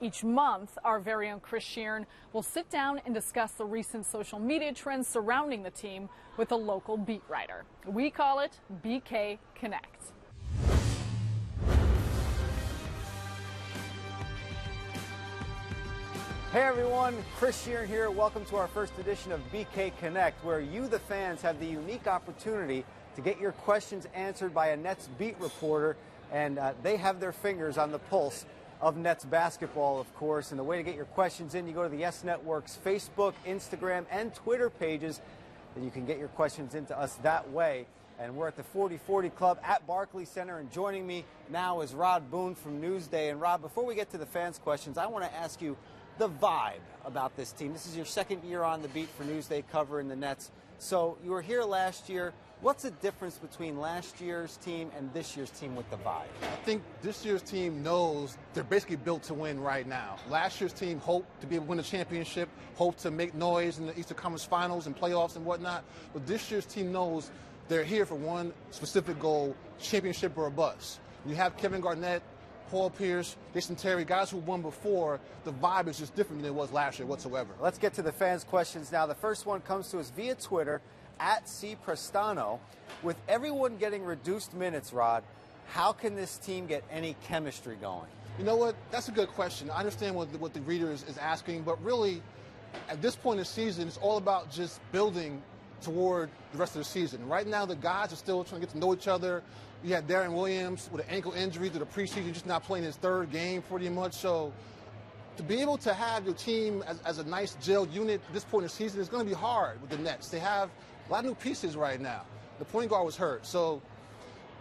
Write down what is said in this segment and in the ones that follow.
Each month, our very own Chris Sheeran will sit down and discuss the recent social media trends surrounding the team with a local beat writer. We call it BK Connect. Hey everyone, Chris Sheeran here. Welcome to our first edition of BK Connect, where you, the fans, have the unique opportunity to get your questions answered by a Nets beat reporter, and they have their fingers on the pulse of Nets basketball, of course. And the way to get your questions in, you go to the Yes Network's Facebook, Instagram, and Twitter pages, and you can get your questions into us that way. And we're at the 4040 Club at Barclays Center, and joining me now is Rod Boone from Newsday. And Rod, before we get to the fans' questions, I want to ask you the vibe about this team. This is your second year on the beat for Newsday covering the Nets. So you were here last year. What's the difference between last year's team and this year's team with the vibe? I think this year's team knows they're basically built to win right now. Last year's team hoped to be able to win the championship, hoped to make noise in the Eastern Conference Finals and playoffs and whatnot. But this year's team knows they're here for one specific goal, championship or a bust. You have Kevin Garnett, Paul Pierce, Jason Terry, guys who won before. The vibe is just different than it was last year whatsoever. Let's get to the fans' questions now. The first one comes to us via Twitter, at C. Prestano. With everyone getting reduced minutes, Rod, how can this team get any chemistry going? You know what? That's a good question. I understand what the reader is asking, but really, at this point in the season, it's all about just building toward the rest of the season. Right now, the guys are still trying to get to know each other. You had Darren Williams with an ankle injury through the preseason, just not playing his third game pretty much. So to be able to have your team as a nice gelled unit at this point in the season is going to be hard with the Nets. They have a lot of new pieces right now. The point guard was hurt. So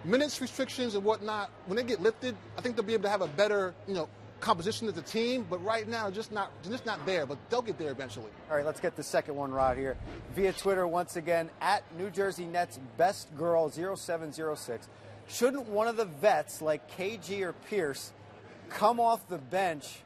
minutes restrictions and whatnot, when they get lifted, I think they'll be able to have a better, composition as a team, but right now just not there, but they'll get there eventually. All right, let's get the second one, Rod, here. Via Twitter, once again, at New Jersey Nets Best Girl 0706. Shouldn't one of the vets like KG or Pierce come off the bench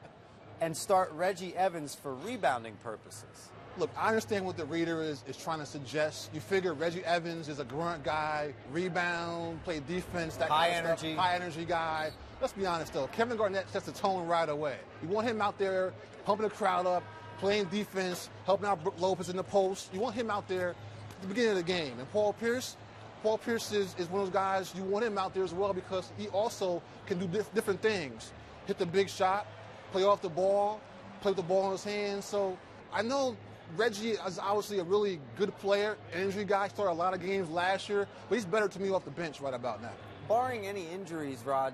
and start Reggie Evans for rebounding purposes? Look, I understand what the reader is trying to suggest. You figure Reggie Evans is a grunt guy, rebound, play defense, that high kind of energy, stuff, high energy guy. Let's be honest though, Kevin Garnett sets the tone right away. You want him out there pumping the crowd up, playing defense, helping out Brook Lopez in the post. You want him out there at the beginning of the game. And Paul Pierce is one of those guys, you want him out there as well because he also can do different things. Hit the big shot, play off the ball, play with the ball in his hands. So I know Reggie is obviously a really good player, an injury guy, started a lot of games last year, but he's better to me off the bench right about now. Barring any injuries, Rod,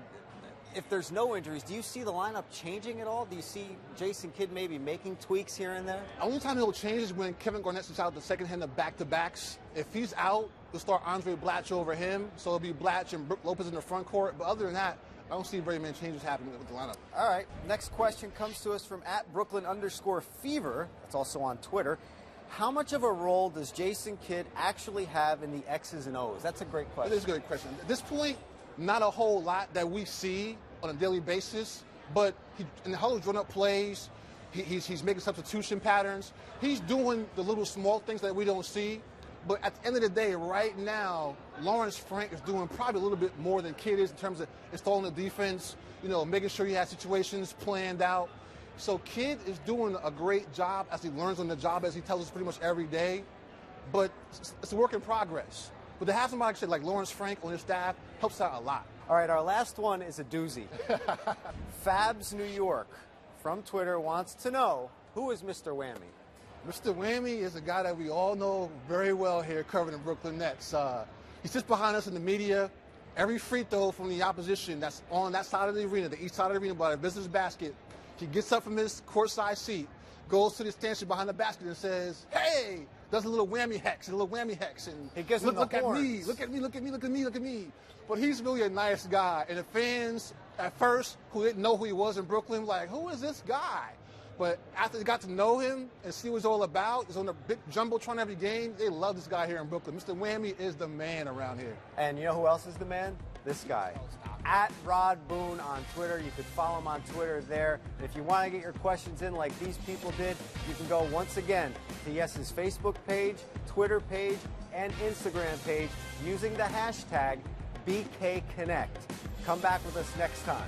if there's no injuries, do you see the lineup changing at all? Do you see Jason Kidd maybe making tweaks here and there? The only time it'll change is when Kevin Garnett sits out the second hand of back-to-backs. If he's out, we'll start Andre Blatch over him, so it'll be Blatch and Brook Lopez in the front court. But other than that, I don't see very many changes happening with the lineup. All right, next question comes to us from at Brooklyn_Fever. That's also on Twitter. How much of a role does Jason Kidd actually have in the X's and O's? That's a great question. That is a good question. At this point, not a whole lot that we see on a daily basis, but in the whole drawn-up plays, he's making substitution patterns. He's doing the little small things that we don't see. But at the end of the day, right now, Lawrence Frank is doing probably a little bit more than Kidd is in terms of installing the defense, making sure he has situations planned out. So Kidd is doing a great job as he learns on the job, as he tells us pretty much every day. But it's a work in progress. But to have somebody like Lawrence Frank on his staff helps out a lot. All right, our last one is a doozy. Fabs New York from Twitter wants to know, who is Mr. Whammy? Mr. Whammy is a guy that we all know very well here covering the Brooklyn Nets. He sits behind us in the media. Every free throw from the opposition that's on that side of the arena, the east side of the arena by the business basket, he gets up from his courtside seat, goes to the stanchion behind the basket and says, hey, does a little whammy hex, and he gives look at me, look at me, look at me, look at me, look at me. But he's really a nice guy. And the fans, at first, who didn't know who he was in Brooklyn, were like, who is this guy? But after they got to know him and see what he's all about, he's on the big jumbotron every game, they love this guy here in Brooklyn. Mr. Whammy is the man around here. And you know who else is the man? This guy. At Rod Boone on Twitter. You can follow him on Twitter there. And if you want to get your questions in like these people did, you can go once again to Yes's Facebook page, Twitter page, and Instagram page using the hashtag BKConnect. Come back with us next time.